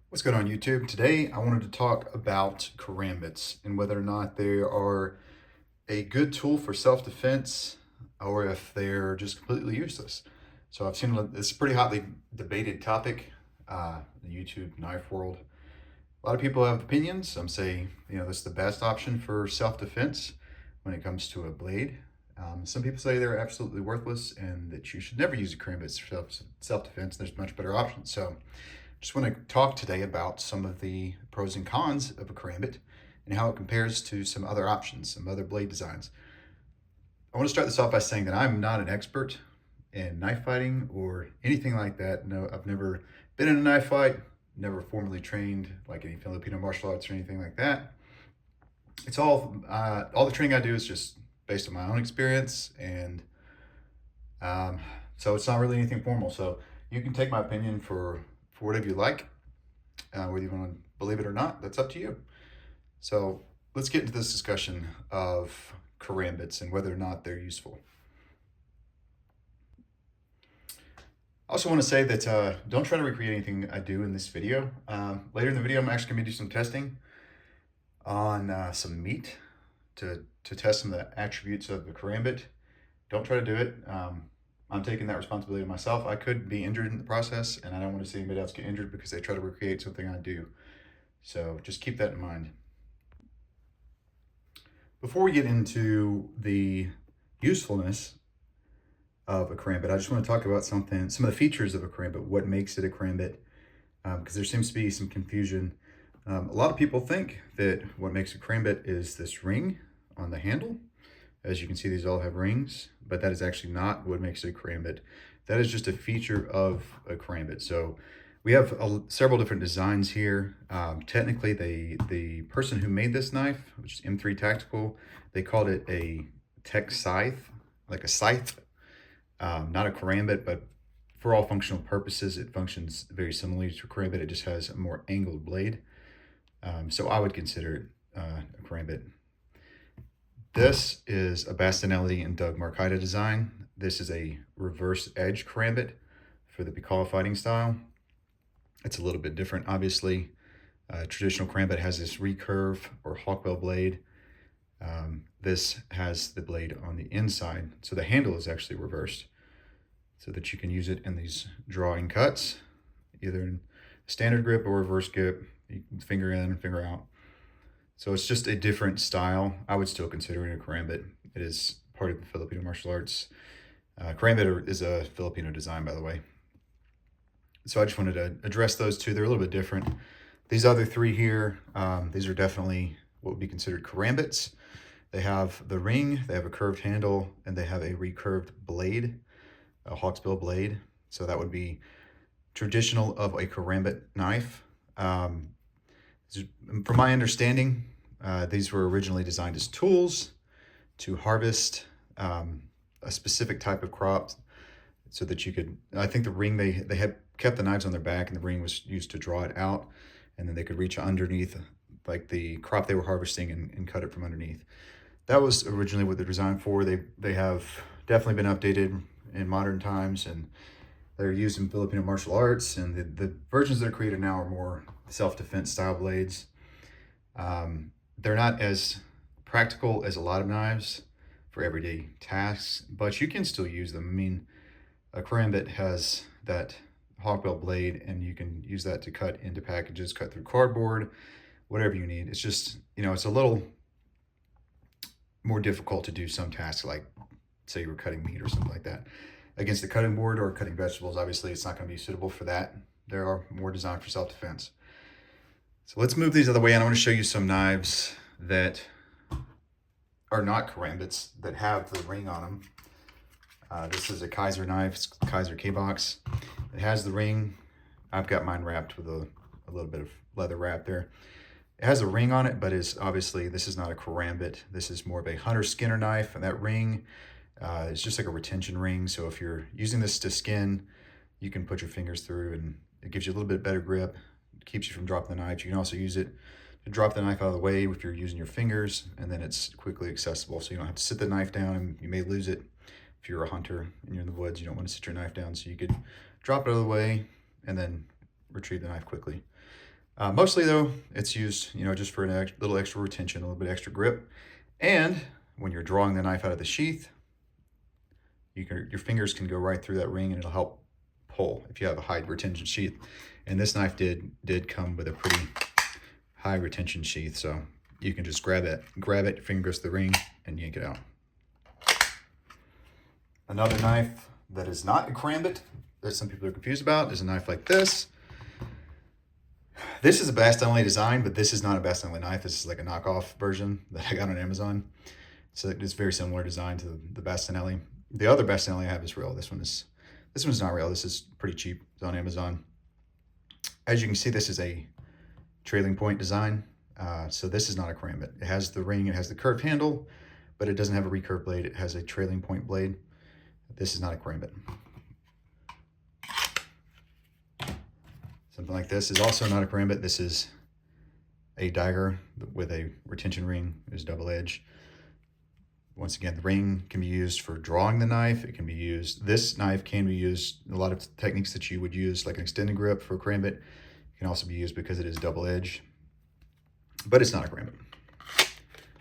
What's going on YouTube? Today I wanted to talk about karambits and whether or not they are a good tool for self-defense or if they're just completely useless. So I've seen it's a pretty hotly debated topic in the YouTube knife world. A lot of people have opinions. Some say, this is the best option for self-defense when it comes to a blade. Some people say they're absolutely worthless and that you should never use a karambit for self-defense. There's much better options. So just want to talk today about some of the pros and cons of a karambit and how it compares to some other options, some other blade designs. I want to start this off by saying that I'm not an expert in knife fighting or anything like that. No, I've never been in a knife fight, never formally trained like any Filipino martial arts or anything like that. It's all the training I do is just based on my own experience, and so it's not really anything formal. So you can take my opinion for whatever you like, whether you want to believe it or not. That's up to you. So let's get into this discussion of karambits and whether or not they're useful. I also want to say that don't try to recreate anything I do in this video. Later in the video, I'm actually going to do some testing on some meat to test some of the attributes of the karambit. Don't try to do it. I'm taking that responsibility myself. I could be injured in the process, and I don't want to see anybody else get injured because they try to recreate something I do. So just keep that in mind. Before we get into the usefulness of a karambit, I just want to talk about some of the features of a karambit, what makes it a karambit, because there seems to be some confusion. A lot of people think that what makes a karambit is this ring on the handle. As you can see, these all have rings, but that is actually not what makes a karambit. That is just a feature of a karambit. So we have several different designs here. Technically, the person who made this knife, which is M3 Tactical, they called it a tech scythe, like a scythe, not a karambit, but for all functional purposes, it functions very similarly to a karambit. It just has a more angled blade. So I would consider it a karambit. This is a Bastinelli and Doug Marcaida design. This is a reverse edge karambit for the Picala fighting style. It's a little bit different, obviously. Traditional karambit has this recurve or hawkbill blade. This has the blade on the inside, so the handle is actually reversed so that you can use it in these drawing cuts, either in standard grip or reverse grip, finger in, finger out. So it's just a different style. I would still consider it a karambit. It is part of the Filipino martial arts. Karambit is a Filipino design, by the way. So I just wanted to address those two. They're a little bit different. These other three here, these are definitely what would be considered karambits. They have the ring, they have a curved handle, and they have a recurved blade, a hawksbill blade. So that would be traditional of a karambit knife. From my understanding, these were originally designed as tools to harvest a specific type of crop so that you could, I think the ring, they had kept the knives on their back and the ring was used to draw it out, and then they could reach underneath like the crop they were harvesting and cut it from underneath. That was originally what they're designed for. They have definitely been updated in modern times, and they're used in Filipino martial arts, and the versions that are created now are more self-defense style blades. They're not as practical as a lot of knives for everyday tasks, but you can still use them. I mean, a karambit has that hawkbill blade, and you can use that to cut into packages, cut through cardboard, whatever you need. It's just, it's a little more difficult to do some tasks, like say you were cutting meat or something like that. Against the cutting board or cutting vegetables, obviously it's not going to be suitable for that. There are more designed for self-defense. So let's move these out of the way, and I want to show you some knives that are not karambits, that have the ring on them. This is a Kaiser knife, it's Kaiser K-Box. It has the ring. I've got mine wrapped with a little bit of leather wrap there. It has a ring on it, but this is not a karambit. This is more of a hunter skinner knife, and that ring is just like a retention ring. So if you're using this to skin, you can put your fingers through, and it gives you a little bit better grip. It keeps you from dropping the knife. You can also use it to drop the knife out of the way if you're using your fingers, and then it's quickly accessible. So you don't have to sit the knife down, and you may lose it. If you're a hunter and you're in the woods, you don't want to sit your knife down, so you could drop it out of the way and then retrieve the knife quickly. Mostly though, it's used, just for a little extra retention, a little bit extra grip. And when you're drawing the knife out of the sheath, your fingers can go right through that ring and it'll help pull if you have a high retention sheath. And this knife did come with a pretty high retention sheath, so you can just grab it, your finger goes to the ring and yank it out. Another knife that is not a karambit that some people are confused about is a knife like this. This is a Bastinelli design, but this is not a Bastinelli knife. This is like a knockoff version that I got on Amazon. So it's very similar design to the Bastinelli. The other Bastinelli I have is real. This one's not real. This is pretty cheap. It's on Amazon. As you can see, this is a trailing point design. So this is not a karambit. It has the ring, it has the curved handle, but it doesn't have a recurve blade. It has a trailing point blade. This is not a karambit. Something like this is also not a karambit. This is a dagger with a retention ring. It's double edge. Once again, the ring can be used for drawing the knife. It can be used, this knife can be used in a lot of techniques that you would use, like an extended grip for a karambit. It can also be used because it is double edge, but it's not a karambit.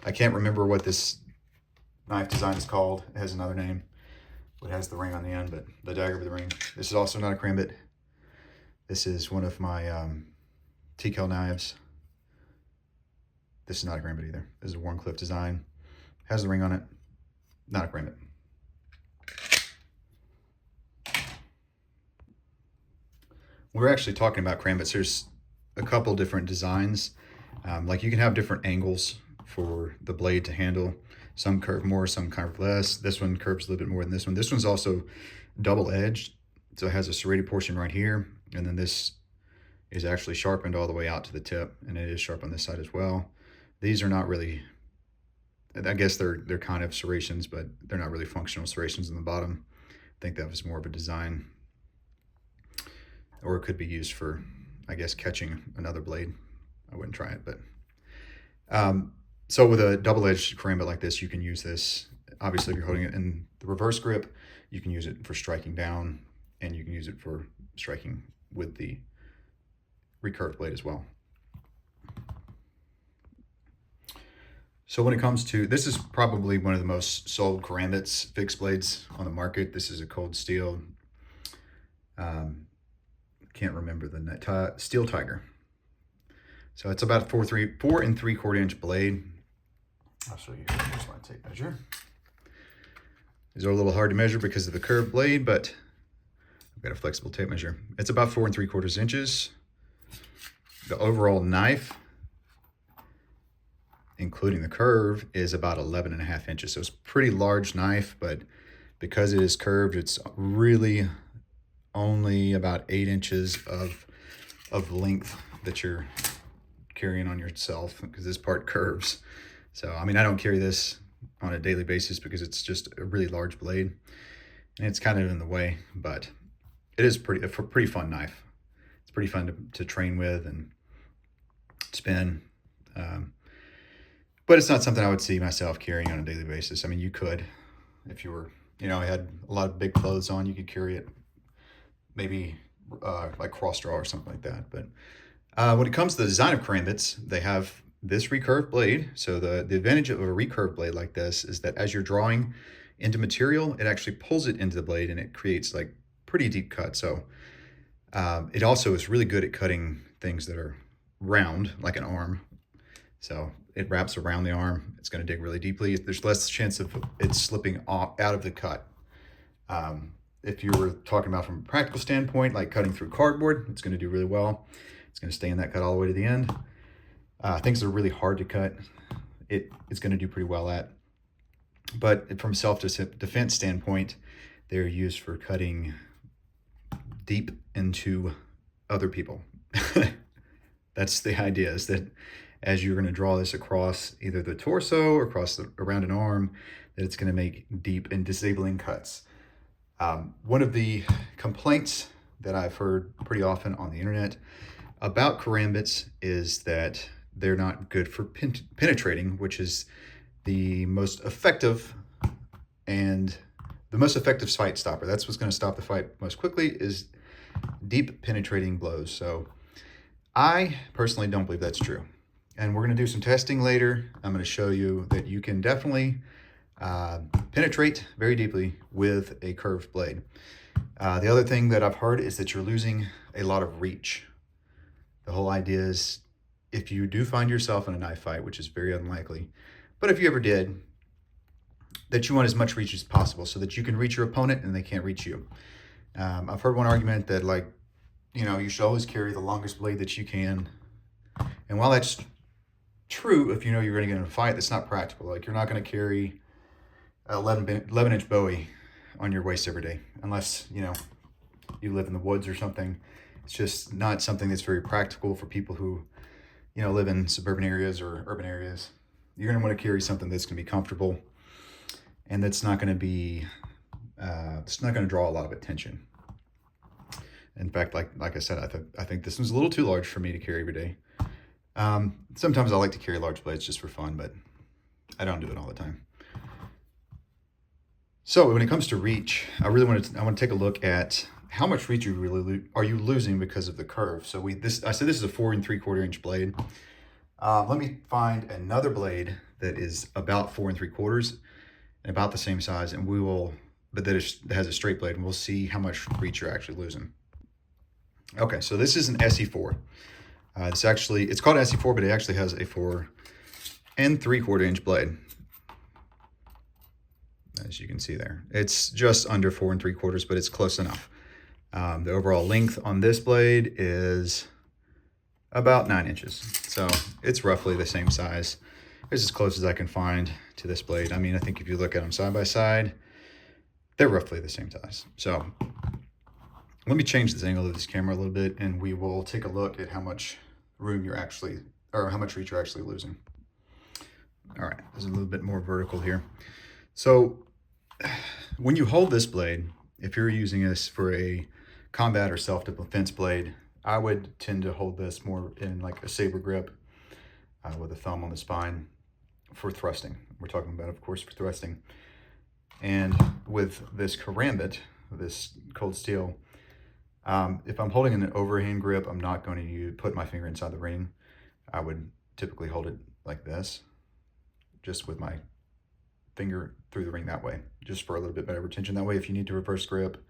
I can't remember what this knife design is called. It has another name. It has the ring on the end, but the dagger with the ring. This is also not a karambit. This is one of my TCAL knives. This is not a karambit either. This is a Warncliffe design. Has the ring on it. Not a karambit. We're actually talking about karambits. There's a couple different designs. Like you can have different angles for the blade to handle. Some curve more, some curve less. This one curves a little bit more than this one. This one's also double edged. So it has a serrated portion right here. And then this is actually sharpened all the way out to the tip. And it is sharp on this side as well. These are not really, I guess they're kind of serrations, but they're not really functional serrations in the bottom. I think that was more of a design. Or it could be used for, I guess, catching another blade. I wouldn't try it, but. So with a double-edged karambit like this, you can use this. Obviously, if you're holding it in the reverse grip, you can use it for striking down, and you can use it for striking with the recurved blade as well. So when it comes to, this is probably one of the most sold karambits fixed blades on the market. This is a cold steel, can't remember the net, Steel Tiger. So it's about 4 3/4 inch blade. I'll show you. Here's my tape measure. These are a little hard to measure because of the curved blade, but I've got a flexible tape measure. It's about 4 3/4 inches. The overall knife, including the curve, is about 11.5 inches. So it's a pretty large knife, but because it is curved, it's really only about 8 inches of length that you're carrying on yourself, because this part curves. So, I mean, I don't carry this on a daily basis because it's just a really large blade and it's kind of in the way, but it is a pretty fun knife. It's pretty fun to train with and spin. But it's not something I would see myself carrying on a daily basis. I mean, you could, if you were, had a lot of big clothes on, you could carry it maybe like cross draw or something like that. But when it comes to the design of karambits, they have this recurved blade. So the advantage of a recurved blade like this is that as you're drawing into material, it actually pulls it into the blade and it creates like pretty deep cut. So it also is really good at cutting things that are round, like an arm. So it wraps around the arm. It's going to dig really deeply. There's less chance of it slipping out of the cut. If you were talking about from a practical standpoint, like cutting through cardboard, it's going to do really well. It's going to stay in that cut all the way to the end. Things that are really hard to cut, it's going to do pretty well at. But from a self-defense standpoint, they're used for cutting deep into other people. That's the idea, is that as you're going to draw this across either the torso or around an arm, that it's going to make deep and disabling cuts. One of the complaints that I've heard pretty often on the internet about karambits is that they're not good for penetrating, which is the most effective fight stopper. That's what's going to stop the fight most quickly, is deep penetrating blows. So I personally don't believe that's true. And we're going to do some testing later. I'm going to show you that you can definitely penetrate very deeply with a curved blade. The other thing that I've heard is that you're losing a lot of reach. The whole idea is if you do find yourself in a knife fight, which is very unlikely, but if you ever did, that you want as much reach as possible so that you can reach your opponent and they can't reach you. I've heard one argument that, like, you should always carry the longest blade that you can. And while that's true, if you know you're going to get in a fight, that's not practical. Like, you're not going to carry an 11-inch Bowie on your waist every day, unless, you live in the woods or something. It's just not something that's very practical for people who, live in suburban areas or urban areas. You're going to want to carry something that's going to be comfortable and that's not going to be, it's not going to draw a lot of attention. In fact, like I said, I think this one's a little too large for me to carry every day. Sometimes I like to carry large blades just for fun, but I don't do it all the time. So when it comes to reach, I want to take a look at how much reach are you losing because of the curve. So I said this is a 4 3/4 inch blade. Let me find another blade that is about 4 3/4 and about the same size, and that has a straight blade, and we'll see how much reach you're actually losing. Okay, so this is an SE4. It's called SE4, but it actually has a 4 3/4 inch blade. As you can see there, it's just under 4 3/4, but it's close enough. The overall length on this blade is about 9 inches. So it's roughly the same size. It's as close as I can find to this blade. I mean, I think if you look at them side by side, they're roughly the same size. So let me change this angle of this camera a little bit, and we will take a look at how much how much reach you're actually losing. All right, there's a little bit more vertical here. So when you hold this blade, if you're using this for a combat or self-defense blade, I would tend to hold this more in like a saber grip with a thumb on the spine for thrusting. We're talking about, of course, for thrusting. And with this Karambit, this cold steel, if I'm holding an overhand grip, I'm not going to put my finger inside the ring. I would typically hold it like this, just with my finger through the ring that way, just for a little bit better retention. That way, if you need to reverse grip,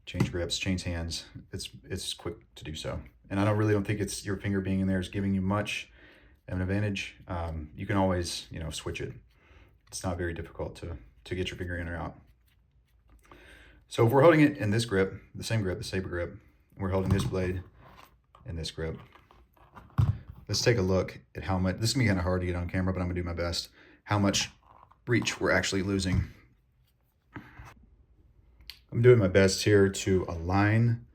change grips, change hands, it's quick to do so. And I don't think it's your finger being in there is giving you much of an advantage. You can always, switch it. It's not very difficult to get your finger in or out. So if we're holding it in this grip, the same grip, the saber grip, and we're holding this blade in this grip, let's take a look at how much, this is gonna be kind of hard to get on camera, but I'm gonna do my best, how much reach we're actually losing. I'm doing my best here to align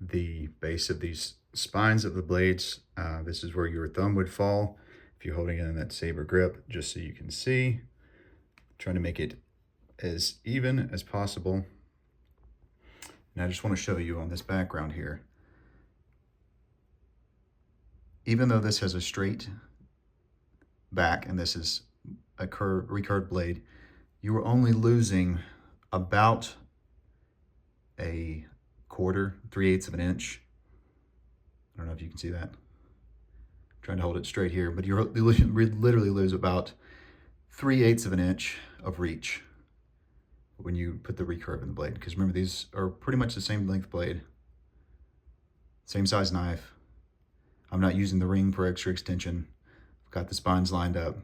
the base of these spines of the blades. This is where your thumb would fall if you're holding it in that saber grip, just so you can see. Trying to make it as even as possible. And I just want to show you on this background here, even though this has a straight back and this is a recurved blade, you are only losing about a 3/8 of an inch. I don't know if you can see that. I'm trying to hold it straight here, but you literally lose about 3/8 of an inch of reach when you put the recurve in the blade. Because remember, these are pretty much the same length blade, same size knife. I'm not using the ring for extra extension. I've got the spines lined up,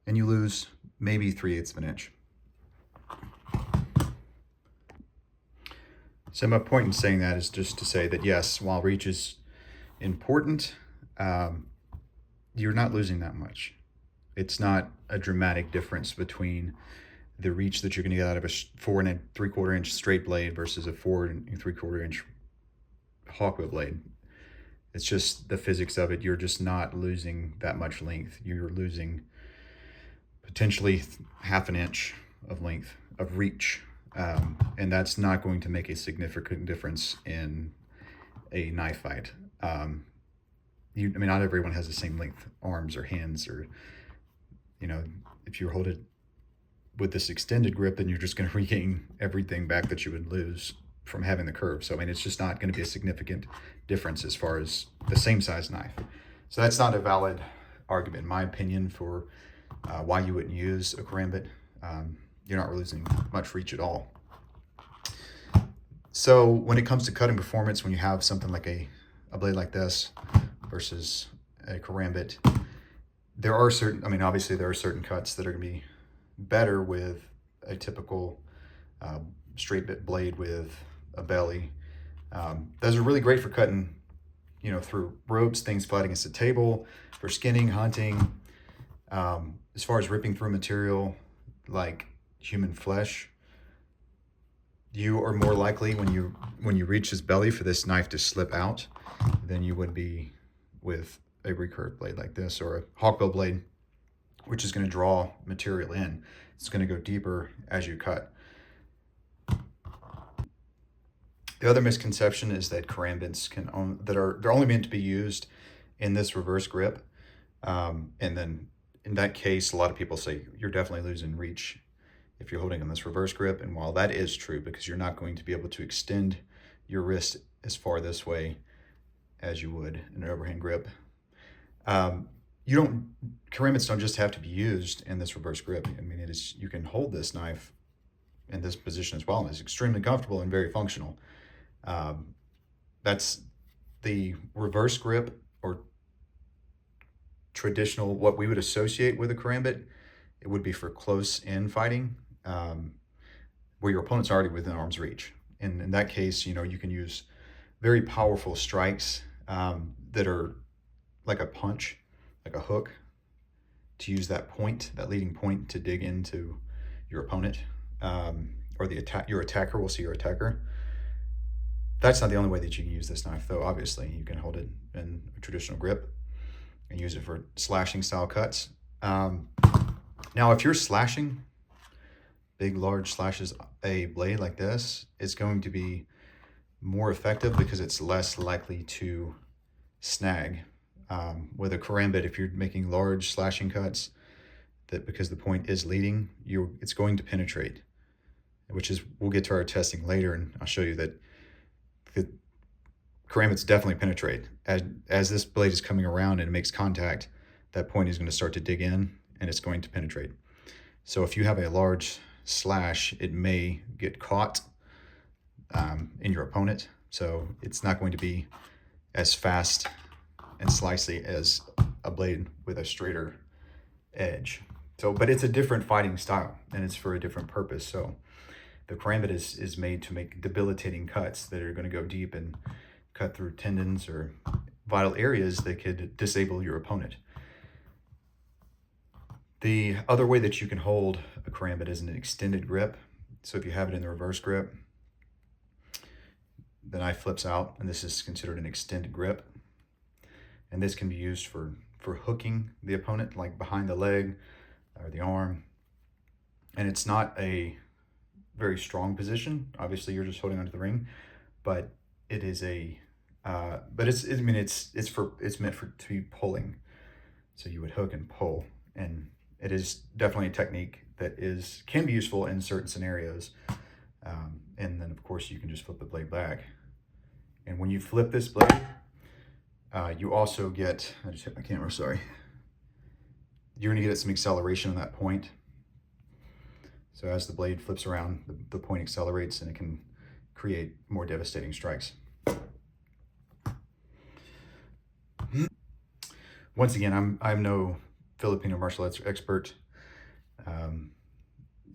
and you lose maybe 3/8 of an inch. So my point in saying that is just to say that yes, while reach is important, you're not losing that much. It's not a dramatic difference between the reach that you're going to get out of a 4 3/4 inch straight blade versus a 4 3/4 inch hawkbill blade. It's just the physics of it. You're just not losing that much length. You're losing potentially half an inch of length of reach. And that's not going to make a significant difference in a knife fight. Not everyone has the same length arms or hands, or, if you hold it with this extended grip, then you're just going to regain everything back that you would lose from having the curve. So, I mean, it's just not going to be a significant difference as far as the same size knife. So that's not a valid argument, in my opinion, for why you wouldn't use a Karambit. You're not losing much reach at all. So when it comes to cutting performance, when you have something like a blade like this versus a Karambit, there are certain, I mean, obviously there are certain cuts that are going to be better with a typical straight bit blade with a belly. Those are really great for cutting, you know, through ropes, things flat against the table, for skinning, hunting. As far as ripping through material like human flesh, you are more likely when you reach his belly for this knife to slip out than you would be with a recurved blade like this, or a hawkbill blade, which is going to draw material in. It's going to go deeper as you cut. The other misconception is that Karambits they're only meant to be used in this reverse grip, and then in that case, a lot of people say you're definitely losing reach if you're holding on this reverse grip. And while that is true, because you're not going to be able to extend your wrist as far this way as you would in an overhand grip, Karambits don't just have to be used in this reverse grip. I mean, you can hold this knife in this position as well, and it's extremely comfortable and very functional. That's the reverse grip, or traditional, what we would associate with a Karambit. It would be for close in fighting, where your opponent's already within arm's reach. And in that case, you know, you can use very powerful strikes that are like a punch, like a hook, to use that point, that leading point, to dig into your opponent, or your attacker. We'll see your attacker. That's not the only way that you can use this knife, though. Obviously, you can hold it in a traditional grip and use it for slashing style cuts. Now, if you're slashing big, large slashes, a blade like this is going to be more effective because it's less likely to snag. With a Karambit, if you're making large slashing cuts, that because the point is leading, it's going to penetrate, which is, we'll get to our testing later, and I'll show you that the Karambits definitely penetrate. As this blade is coming around and it makes contact, that point is going to start to dig in and it's going to penetrate. So if you have a large slash, it may get caught in your opponent. So it's not going to be as fast and slicey as a blade with a straighter edge. So, but it's a different fighting style and it's for a different purpose. So the Karambit is made to make debilitating cuts that are going to go deep and cut through tendons or vital areas that could disable your opponent. The other way that you can hold a Karambit is an extended grip. So if you have it in the reverse grip, the knife flips out, and this is considered an extended grip. And this can be used for hooking the opponent, like behind the leg or the arm. And it's not a very strong position. Obviously, you're just holding onto the ring, but it is it's meant to be pulling. So you would hook and pull, and it is definitely a technique that can be useful in certain scenarios. And then of course you can just flip the blade back. And when you flip this blade, you also get, I just hit my camera, sorry. You're gonna get some acceleration on that point. So as the blade flips around, the point accelerates and it can create more devastating strikes. Once again, I'm no Filipino martial arts expert.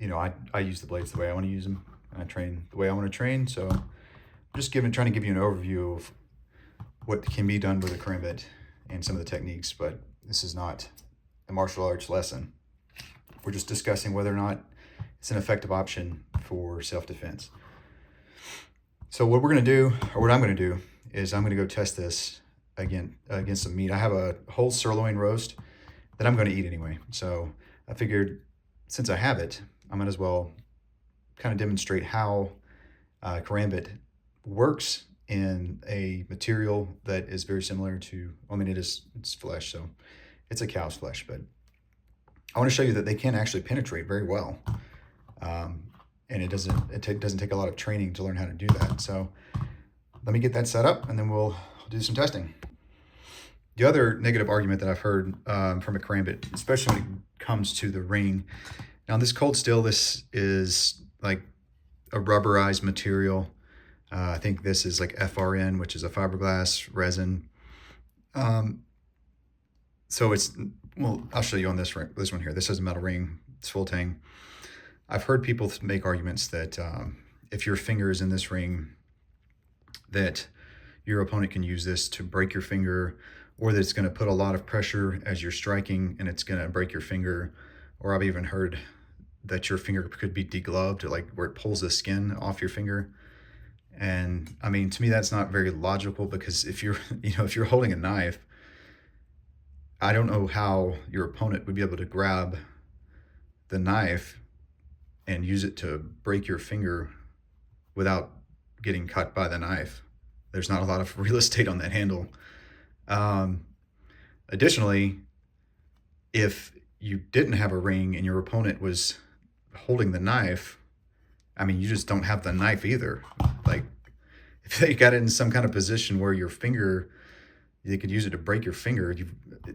You know, I use the blades the way I want to use them, and I train the way I want to train. So I'm just trying to give you an overview of what can be done with a Karambit and some of the techniques, but this is not a martial arts lesson. We're just discussing whether or not it's an effective option for self-defense. So what we're going to do, or what I'm going to do, is I'm going to go test this again against some meat. I have a whole sirloin roast that I'm going to eat anyway. So I figured, since I have it, I might as well kind of demonstrate how Karambit works in a material that is very similar to, I mean, it's flesh, so it's a cow's flesh, but I want to show you that they can actually penetrate very well. and it doesn't take a lot of training to learn how to do that. So let me get that set up, and then we'll do some testing. The other negative argument that I've heard from a Karambit, especially when it comes to the ring. Now, this cold steel, this is like a rubberized material. I think this is like FRN, which is a fiberglass resin. So it's, well, I'll show you on this one here. This is a metal ring. It's full tang. I've heard people make arguments that if your finger is in this ring, that your opponent can use this to break your finger, or that it's going to put a lot of pressure as you're striking and it's going to break your finger. Or I've even heard that your finger could be degloved, like where it pulls the skin off your finger. And I mean, to me, that's not very logical, because if you're, if you're holding a knife, I don't know how your opponent would be able to grab the knife and use it to break your finger without getting cut by the knife. There's not a lot of real estate on that handle. Additionally, if you didn't have a ring and your opponent was holding the knife, I mean, you just don't have the knife either. Like, if they got it in some kind of position where your finger, they could use it to break your finger,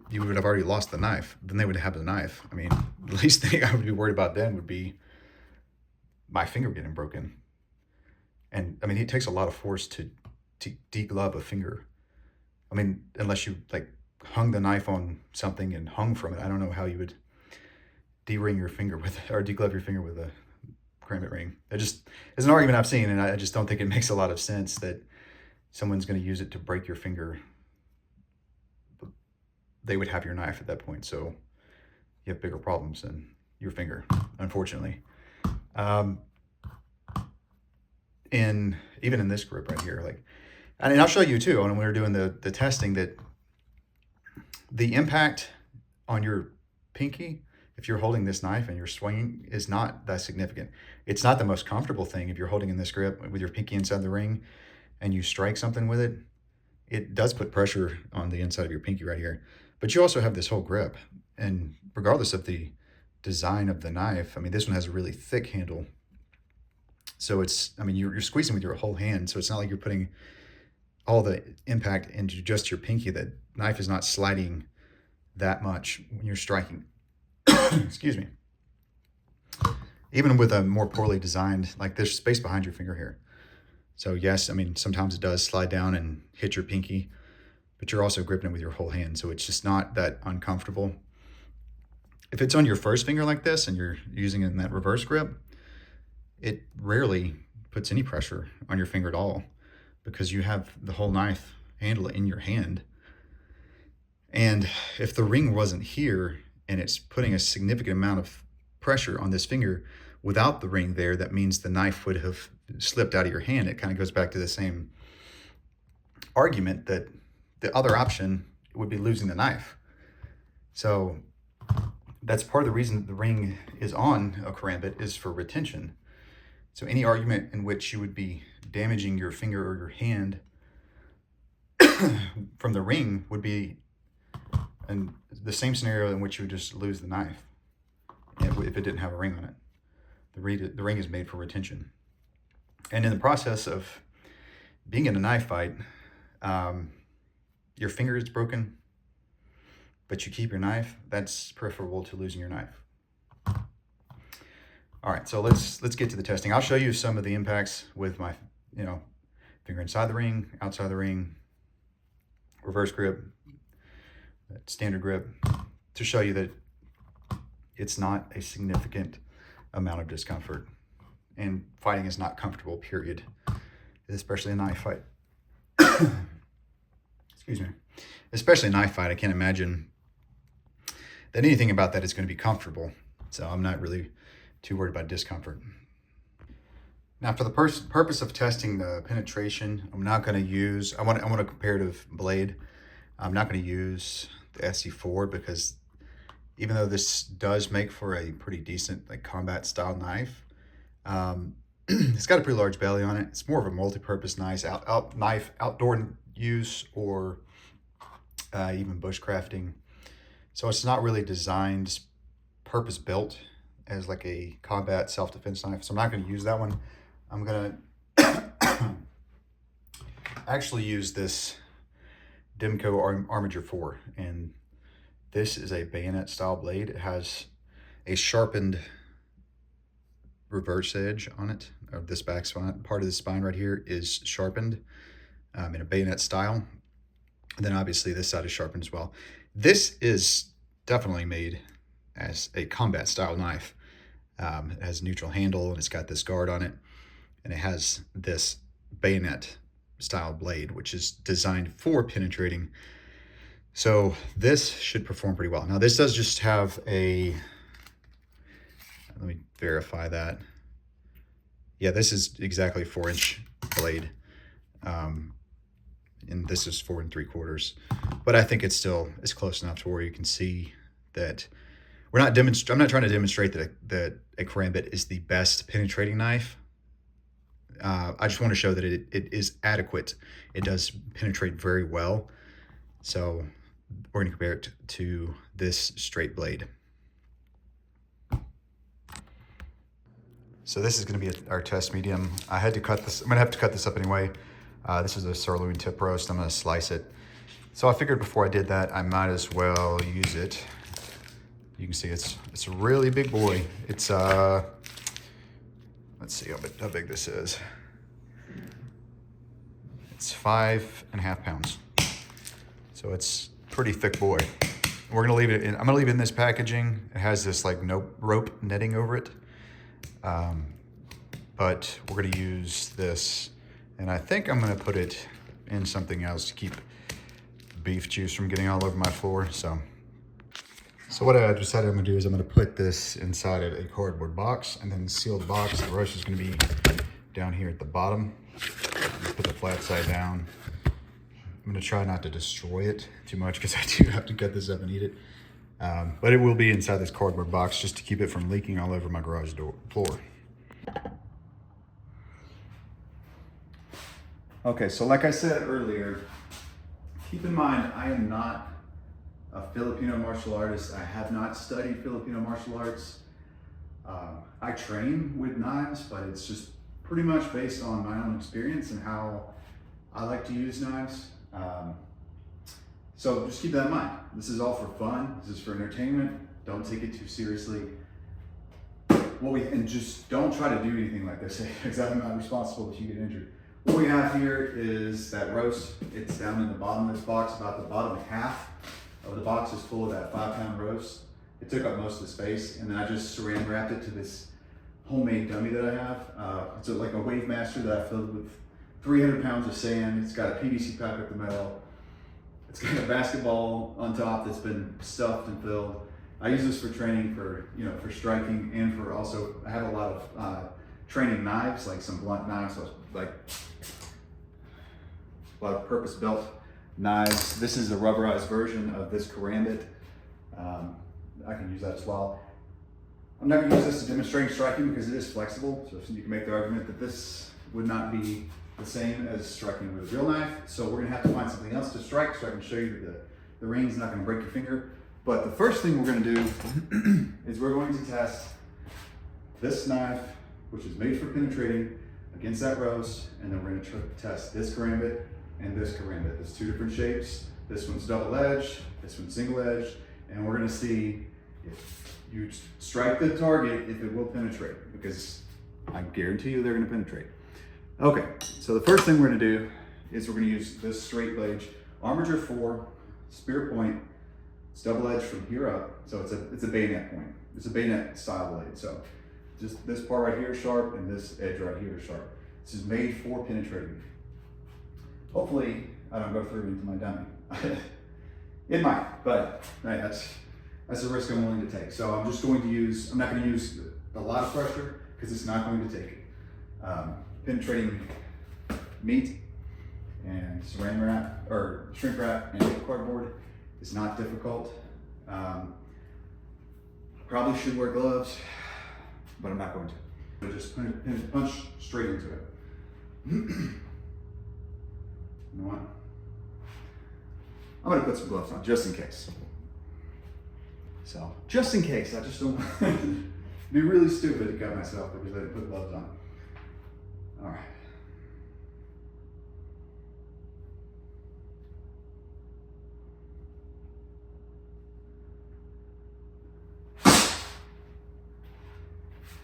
you would have already lost the knife. Then they would have the knife. I mean, the least thing I would be worried about then would be my finger getting broken. And I mean, it takes a lot of force to deglove a finger. I mean, unless you like hung the knife on something and hung from it, I don't know how you would de-ring your finger with, or deglove your finger with a Karambit ring. It just is an argument I've seen, and I just don't think it makes a lot of sense that someone's going to use it to break your finger. They would have your knife at that point, so you have bigger problems than your finger, unfortunately. And even in this grip right here, like, and I'll show you too, when we were doing the testing, that the impact on your pinky, if you're holding this knife and you're swinging, is not that significant. It's not the most comfortable thing if you're holding in this grip with your pinky inside the ring and you strike something with it. It does put pressure on the inside of your pinky right here. But you also have this whole grip. And regardless of the design of the knife, I mean, this one has a really thick handle. So it's, I mean, you're squeezing with your whole hand. So it's not like you're putting all the impact into just your pinky. That knife is not sliding that much when you're striking. Excuse me. Even with a more poorly designed, like there's space behind your finger here. So yes, I mean, sometimes it does slide down and hit your pinky, but you're also gripping it with your whole hand. So it's just not that uncomfortable. If it's on your first finger like this and you're using it in that reverse grip, it rarely puts any pressure on your finger at all, because you have the whole knife handle in your hand. And if the ring wasn't here and it's putting a significant amount of pressure on this finger without the ring there, that means the knife would have slipped out of your hand. It kind of goes back to the same argument that the other option would be losing the knife. So that's part of the reason the ring is on a Karambit, is for retention. So any argument in which you would be damaging your finger or your hand from the ring would be in the same scenario in which you would just lose the knife if it didn't have a ring on it. The ring is made for retention. And in the process of being in a knife fight, your finger is broken, but you keep your knife. That's preferable to losing your knife. All right, so let's get to the testing. I'll show you some of the impacts with my, finger inside the ring, outside the ring, reverse grip, standard grip, to show you that it's not a significant amount of discomfort, and fighting is not comfortable, period, especially a knife fight. Excuse me. Especially a knife fight, I can't imagine that anything about that is going to be comfortable. So I'm not really too worried about discomfort. Now, for the purpose of testing the penetration, I'm not going to use, I want a comparative blade. I'm not going to use the SC4, because even though this does make for a pretty decent like combat style knife, it's got a pretty large belly on it. It's more of a multi-purpose knife, outdoor use, or even bushcrafting. So it's not really designed, purpose built as like a combat self-defense knife. So I'm not going to use that one. I'm going to actually use this Demco Armature 4. And this is a bayonet style blade. It has a sharpened reverse edge on it, or this back spine. Part of the spine right here is sharpened in a bayonet style. And then obviously this side is sharpened as well. This is definitely made as a combat style knife. It has a neutral handle and it's got this guard on it. And it has this bayonet style blade, which is designed for penetrating. So this should perform pretty well. Now this does just have a, let me verify that. Yeah, this is exactly a 4-inch blade. And this is 4 3/4. But I think it's close enough to where you can see that I'm not trying to demonstrate that a Karambit is the best penetrating knife. I just want to show that it is adequate. It does penetrate very well. So we're going to compare it to this straight blade. So this is going to be our test medium. I had to cut this. I'm going to have to cut this up anyway. This is a sirloin tip roast. I'm going to slice it. So I figured before I did that, I might as well use it. You can see it's a really big boy. It's let's see how big this is. It's 5.5 pounds. So it's a pretty thick boy. We're gonna leave it in. I'm gonna leave it in this packaging. It has this like rope netting over it. But we're gonna use this. And I think I'm gonna put it in something else to keep beef juice from getting all over my floor. So what I decided I'm gonna do is I'm gonna put this inside of a cardboard box and then seal the box. The roast is gonna be down here at the bottom. Put the flat side down. I'm gonna try not to destroy it too much because I do have to cut this up and eat it. But it will be inside this cardboard box just to keep it from leaking all over my garage door floor. Okay, so like I said earlier, keep in mind, I am not a Filipino martial artist. I have not studied Filipino martial arts. I train with knives, but it's just pretty much based on my own experience and how I like to use knives. So just keep that in mind. This is all for fun. This is for entertainment. Don't take it too seriously. And just don't try to do anything like this because I'm not responsible if you get injured. What we have here is that roast. It's down in the bottom of this box. About the bottom half of the box is full of that 5-pound roast. It took up most of the space, and then I just saran wrapped it to this homemade dummy that I have. It's like a Wave Master that I filled with 300 pounds of sand. It's got a PVC pipe at the middle. It's got a basketball on top that's been stuffed and filled. I use this for training, for striking, and for also, I have a lot of training knives, like some blunt knives, so like a lot of purpose-built knives. This is a rubberized version of this Karambit. I can use that as well. I'm not going to use this to demonstrate striking because it is flexible, so you can make the argument that this would not be the same as striking with a real knife. So we're going to have to find something else to strike so I can show you that the ring's not going to break your finger. But the first thing we're going to do is we're going to test this knife, which is made for penetrating, against that roast, and then we're going to test this Karambit and this Karambit. There's two different shapes. This one's double-edged, this one's single-edged, and we're going to see if you strike the target, if it will penetrate, because I guarantee you they're going to penetrate. Okay, so the first thing we're going to do is we're going to use this straight blade, Armature 4, spear point. It's double-edged from here up, so it's a bayonet point. It's a bayonet style blade. So just this part right here is sharp, and this edge right here is sharp. This is made for penetrating. Hopefully, I don't go through into my dummy. It might, but right, that's a risk I'm willing to take. So I'm just going to use, I'm not going to use a lot of pressure because it's not going to take it. Penetrating meat and saran wrap or shrink wrap and cardboard is not difficult. Probably should wear gloves, but I'm not going to. I just punch straight into it. You know what? I'm gonna put some gloves on just in case. So, just in case, I just don't be really stupid to cut myself because I didn't put gloves on. All right.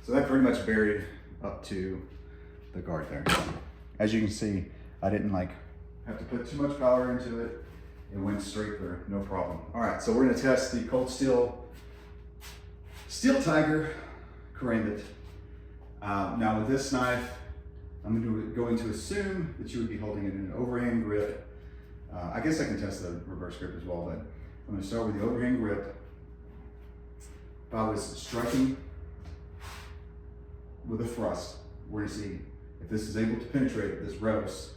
So that pretty much buried up to the guard there. As you can see, I didn't like have to put too much power into it. It went straight through, no problem. All right, so we're gonna test the cold steel Tiger Karambit. Now with this knife, I'm going to assume that you would be holding it in an overhand grip. I guess I can test the reverse grip as well, but I'm gonna start with the overhand grip. If I was striking with a thrust, we're gonna see if this is able to penetrate this roast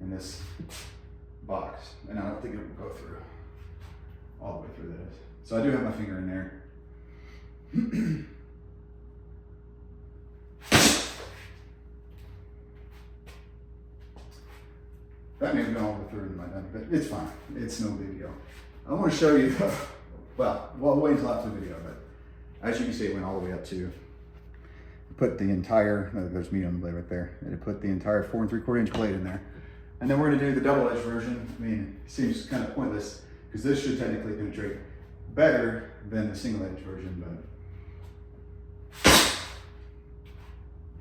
in this box. And I don't think it will go through all the way through this. So I do have my finger in there. That may have gone all the way through in my dummy, but it's fine. It's no big deal. I want to show you, well, we'll wait until after the video, but as you can see, it went all the way up to, put the entire, there's meat on the blade right there, and it put the entire 4 3/4 inch blade in there. And then we're gonna do the double edge version. I mean, it seems kind of pointless because this should technically penetrate better than the single edge version, but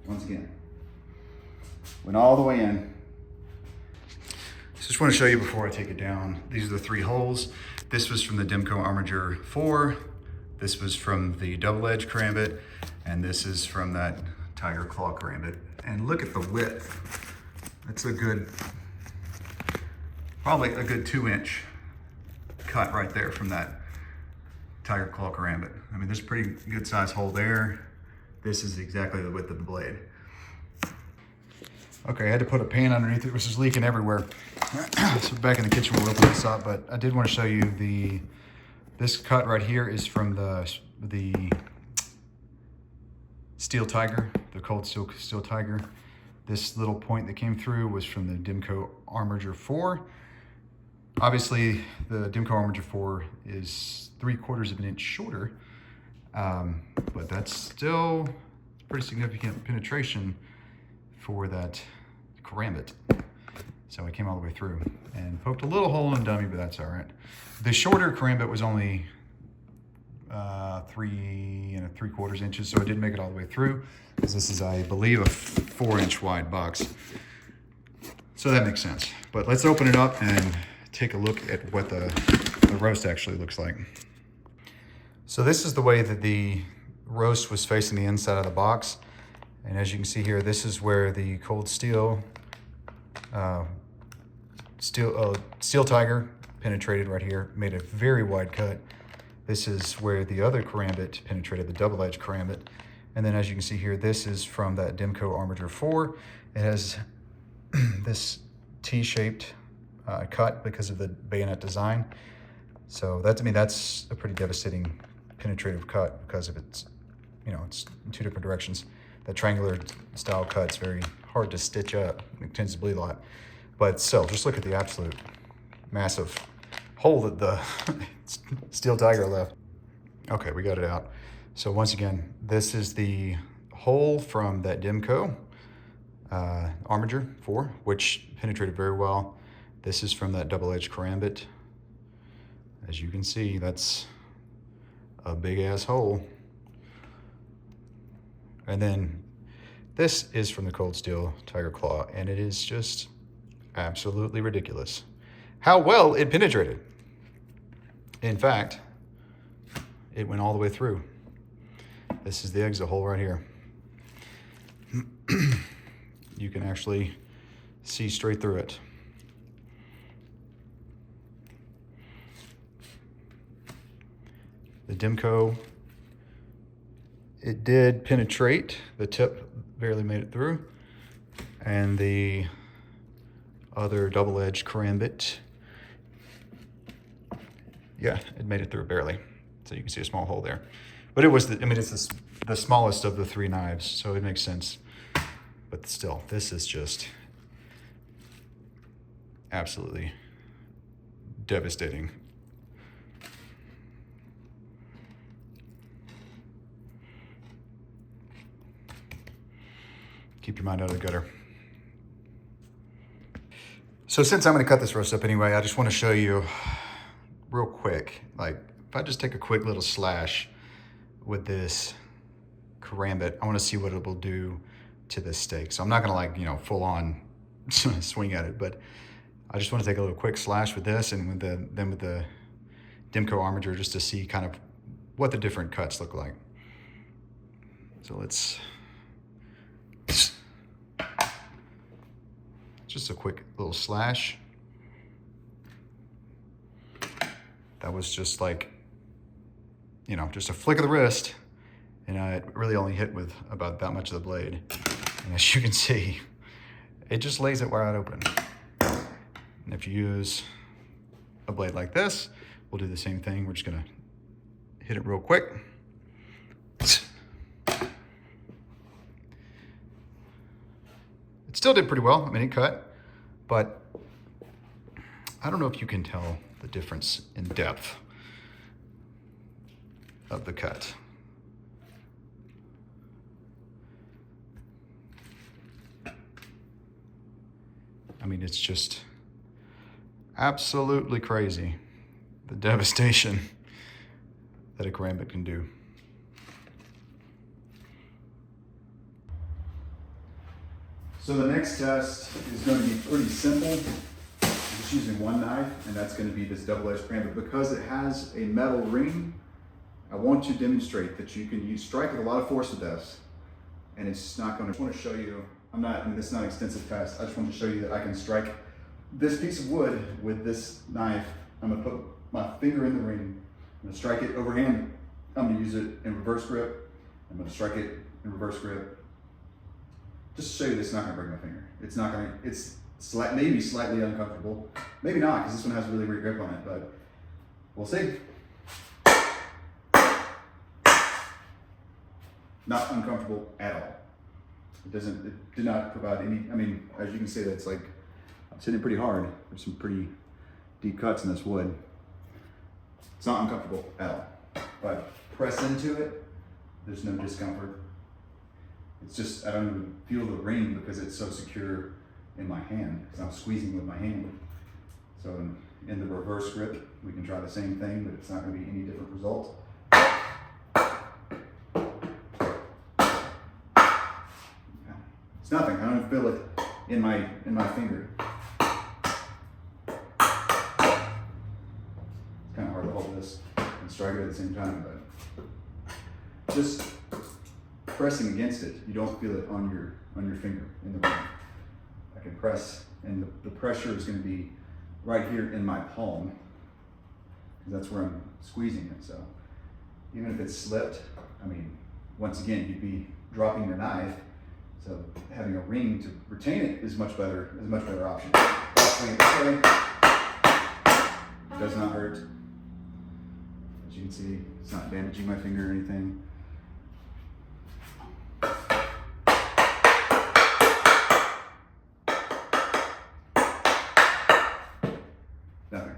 once again, went all the way in. Just want to show you before I take it down. These are the 3 holes. This was from the Demco Armiger 4. This was from the double edge Karambit. And this is from that Tiger Claw Karambit. And look at the width. That's a good, probably a good 2-inch cut right there from that Tiger Claw Karambit. I mean, there's a pretty good size hole there. This is exactly the width of the blade. Okay, I had to put a pan underneath it, which is leaking everywhere. So back in the kitchen, we'll open this up, but I did want to show you this cut right here is from the Steel Tiger, the cold steel Tiger. This little point that came through was from the Demco Armiger 4. Obviously, the Demco Armiger 4 is 3/4 of an inch shorter, but that's still pretty significant penetration for that Karambit. So it came all the way through and poked a little hole in the dummy, but that's all right. The shorter Karambit was only 3 3/4 inches, so it did make it all the way through, because this is, I believe, a 4-inch wide box. So that makes sense. But let's open it up and take a look at what the roast actually looks like. So this is the way that the roast was facing the inside of the box. And as you can see here, this is where the cold steel Tiger penetrated right here, made a very wide cut. This is where the other Karambit penetrated, the double edge Karambit. And then as you can see here, this is from that Demco Armiger 4. It has this T-shaped cut because of the bayonet design. So that, to me, that's a pretty devastating penetrative cut because of its, it's in 2 different directions. That triangular style cut's very hard to stitch up. It tends to bleed a lot. But still, just look at the absolute massive hole that the Steel Tiger left. Okay, we got it out. So once again, this is the hole from that Demco Armiger 4, which penetrated very well. This is from that double-edged Karambit. As you can see, that's a big-ass hole. And then this is from the cold steel Tiger Claw, and it is just absolutely ridiculous how well it penetrated. In fact, it went all the way through. This is the exit hole right here. You can actually see straight through it. The Demco, it did penetrate. The tip barely made it through. And the other double-edged Karambit, yeah, it made it through barely. So you can see a small hole there. But it was, it's the smallest of the 3 knives, so it makes sense. But still, this is just absolutely devastating. Keep your mind out of the gutter. So since I'm gonna cut this roast up anyway, I just wanna show you real quick, like if I just take a quick little slash with this Karambit, I wanna see what it will do to this steak. So I'm not gonna like, you know, full on swing at it, but I just wanna take a little quick slash with this and with the Dimco armature just to see kind of what the different cuts look like. So let's, just a quick little slash. That was just like, you know, just a flick of the wrist, and it really only hit with about that much of the blade. And as you can see, it just lays it wide open. And if you use a blade like this, we'll do the same thing. We're just gonna hit it real quick. It still did pretty well. I mean, it cut, but I don't know if you can tell the difference in depth of the cut. I mean, it's just absolutely crazy, the devastation that a Karambit can do. So the next test is going to be pretty simple. I'm just using one knife, and that's going to be this double-edged Karambit. Because it has a metal ring, I want to demonstrate that you can strike with a lot of force with this, and it's not going to. I want to show you. I mean, this is not an extensive test. I just want to show you that I can strike this piece of wood with this knife. I'm going to put my finger in the ring. I'm going to strike it overhand. I'm going to use it in reverse grip. I'm going to strike it in reverse grip. Just to show you, it's not going to break my finger. It's not going to. It's maybe slightly uncomfortable. Maybe not, because this one has really great grip on it. But we'll see. Not uncomfortable at all. It doesn't. It did not provide any. I mean, as you can see, that's like I'm hitting pretty hard. There's some pretty deep cuts in this wood. It's not uncomfortable at all. If I press into it, there's no discomfort. It's just, I don't even feel the ring because it's so secure in my hand, because I'm squeezing with my hand. So in the reverse grip, we can try the same thing, but it's not going to be any different result. It's nothing. I don't even feel it in my finger. It's kind of hard to hold this and strike it at the same time, but just pressing against it, you don't feel it on your finger in the ring. I can press, and the pressure is going to be right here in my palm, because that's where I'm squeezing it. So even if it slipped, I mean, once again, you'd be dropping your knife. So having a ring to retain it is much better. Is a much better option. Swing it this way. It does not hurt. As you can see, it's not damaging my finger or anything. Nothing.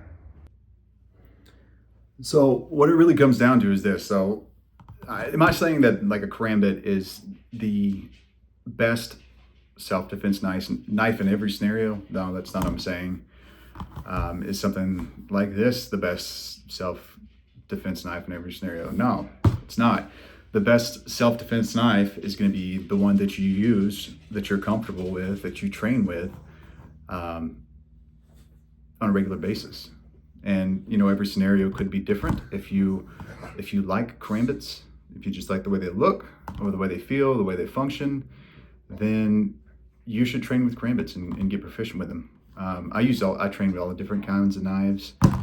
So what it really comes down to is this. So am I saying that like a Karambit is the best self-defense knife in every scenario? No, that's not what I'm saying. Is something like this the best self-defense knife in every scenario? No, it's not. The best self-defense knife is going to be the one that you use, that you're comfortable with, that you train with on a regular basis. And you know, every scenario could be different. If you like Karambits, if you just like the way they look or the way they feel, the way they function, then you should train with Karambits and get proficient with them. I train with all the different kinds of knives, but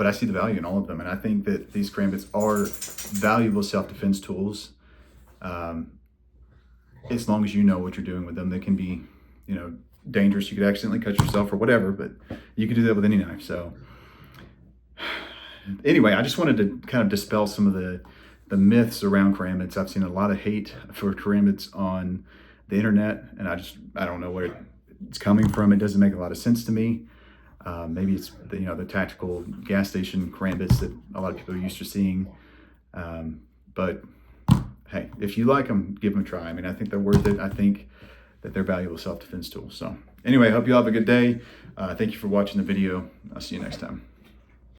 I see the value in all of them, and I think that these Karambits are valuable self-defense tools. As long as you know what you're doing with them, they can be, you know, dangerous. You could accidentally cut yourself or whatever, but you can do that with any knife. So anyway, I just wanted to kind of dispel some of the myths around Karambits. I've seen a lot of hate for Karambits on the internet, and I don't know where it's coming from. It doesn't make a lot of sense to me. Maybe it's the tactical gas station Karambits that a lot of people are used to seeing. But hey, if you like them, give them a try. I mean, I think they're worth it. I think that they're valuable self-defense tools. So anyway, I hope you all have a good day. Thank you for watching the video. I'll see you next time.